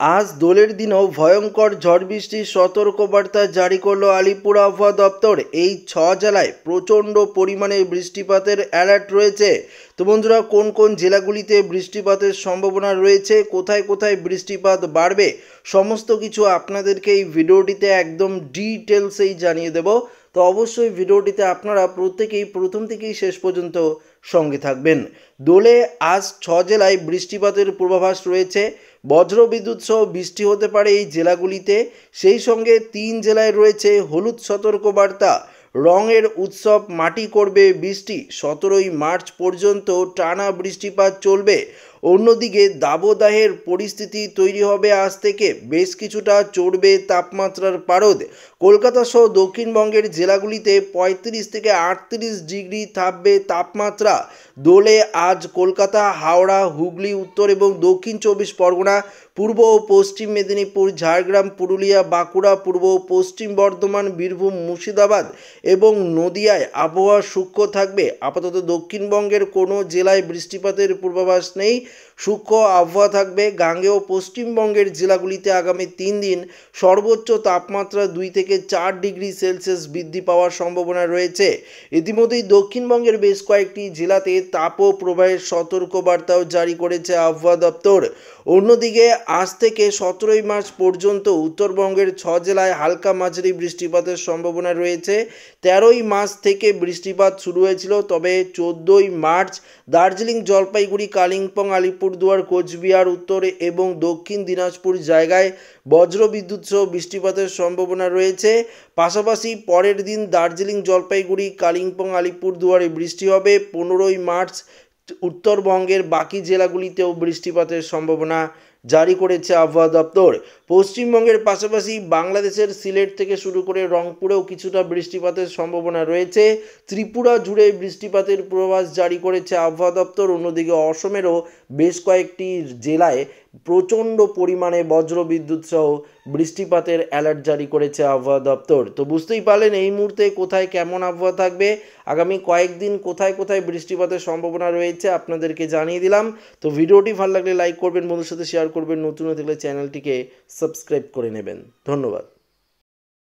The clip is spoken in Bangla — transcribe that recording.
আজ দোলের দিনেও ভয়ঙ্কর ঝড় বৃষ্টির সতর্কবার্তা জারি করলো আলিপুর আবহাওয়া দপ্তর। এই 6 জেলায় প্রচণ্ড পরিমাণে বৃষ্টিপাতের অ্যালার্ট রয়েছে। তো বন্ধুরা, কোন কোন জেলাগুলিতে বৃষ্টিপাতের সম্ভাবনা রয়েছে, কোথায় কোথায় বৃষ্টিপাত বাড়বে, সমস্ত কিছু আপনাদেরকে এই ভিডিওটিতে একদম ডিটেলসেই জানিয়ে দেব। তো অবশ্যই ভিডিওটিতে আপনারা প্রত্যেকেই প্রথম থেকেই শেষ পর্যন্ত সঙ্গে থাকবেন। দোলে আজ 6 জেলায় বৃষ্টিপাতের পূর্বাভাস রয়েছে। বজ্রবিদ্যুৎ সহ বৃষ্টি হতে পারে এই জেলাগুলিতে। সেই সঙ্গে 3 জেলায় রয়েছে হলুদ সতর্কবার্তা। রঙের উৎসব মাটি করবে বৃষ্টি, 17ই মার্চ পর্যন্ত টানা বৃষ্টিপাত চলবে। অন্যদিকে দাবদাহের পরিস্থিতি তৈরি হবে আজ থেকে, বেশ কিছুটা চড়বে তাপমাত্রার পারদ। কলকাতা সহ দক্ষিণবঙ্গের জেলাগুলিতে 35 থেকে 38 ডিগ্রি থাকবে তাপমাত্রা। দোলে আজ কলকাতা, হাওড়া, হুগলি, উত্তর এবং দক্ষিণ 24 পরগনা, পূর্ব ও পশ্চিম মেদিনীপুর, ঝাড়গ্রাম, পুরুলিয়া, বাঁকুড়া, পূর্ব ও পশ্চিম বর্ধমান, বীরভূম, মুর্শিদাবাদ এবং নদিয়ায় আবহাওয়া সূক্ষ্ম থাকবে। আপাতত দক্ষিণবঙ্গের কোনো জেলায় বৃষ্টিপাতের পূর্বাভাস নেই, সূক্ষ্ম আবহাওয়া থাকবে। গাঙ্গেয় পশ্চিমবঙ্গের জেলাগুলিতে আগামী 3 দিন সর্বোচ্চ তাপমাত্রা 2 থেকে 4 ডিগ্রি সেলসিয়াস বৃদ্ধি পাওয়ার সম্ভাবনা রয়েছে। ইতিমধ্যেই দক্ষিণবঙ্গের বেশ কয়েকটি জেলাতে তাপপ্রবাহের সতর্কবার্তাও জারি করেছে আবহাওয়া দপ্তর। অন্যদিকে আজ থেকে 17ই মার্চ পর্যন্ত উত্তরবঙ্গের 6 জেলায় হালকা মাঝারি বৃষ্টিপাতের সম্ভাবনা রয়েছে। 13ই মার্চ থেকে বৃষ্টিপাত শুরু হয়েছিল, তবে 14ই মার্চ দার্জিলিং, জলপাইগুড়ি, কালিম্পং, আলিপুরদুয়ার, কোচবিহার, উত্তর এবং দক্ষিণ দিনাজপুর জায়গায় বজ্রবিদ্যুৎ সহ বৃষ্টিপাতের সম্ভাবনা রয়েছে। পাশাপাশি পরের দিন দার্জিলিং, জলপাইগুড়ি, কালিম্পং, আলিপুরদুয়ারে বৃষ্টি হবে। 15ই মার্চ উত্তরবঙ্গের বাকি জেলাগুলিতেও বৃষ্টিপাতের সম্ভাবনা জারি করেছে আবহাওয়া দপ্তর। পশ্চিমবঙ্গের পাশাপাশি বাংলাদেশের সিলেট থেকে শুরু করে রংপুরেও কিছুটা বৃষ্টিপাতের সম্ভাবনা রয়েছে। ত্রিপুরা জুড়ে বৃষ্টিপাতের পূর্বাভাস জারি করেছে আবহাওয়া দপ্তর। অন্যদিকে অসমেরও বেশ কয়েকটি জেলায় প্রচণ্ড পরিমাণে বজ্রবিদ্যুৎ সহ বৃষ্টিপাতের অ্যালার্ট জারি করেছে আবহাওয়া দপ্তর। তো বুঝতেই পারলেন এই মুহূর্তে কোথায় কেমন আবহাওয়া থাকবে, আগামী কয়েকদিন কোথায় কোথায় বৃষ্টিপাতের সম্ভাবনা রয়েছে আপনাদেরকে জানিয়ে দিলাম। তো ভিডিওটি ভালো লাগলে লাইক করবেন, বন্ধুর সাথে শেয়ার করবেন, নতুন হয়ে থাকলে চ্যানেলটিকে সাবস্ক্রাইব করে নেবেন। ধন্যবাদ।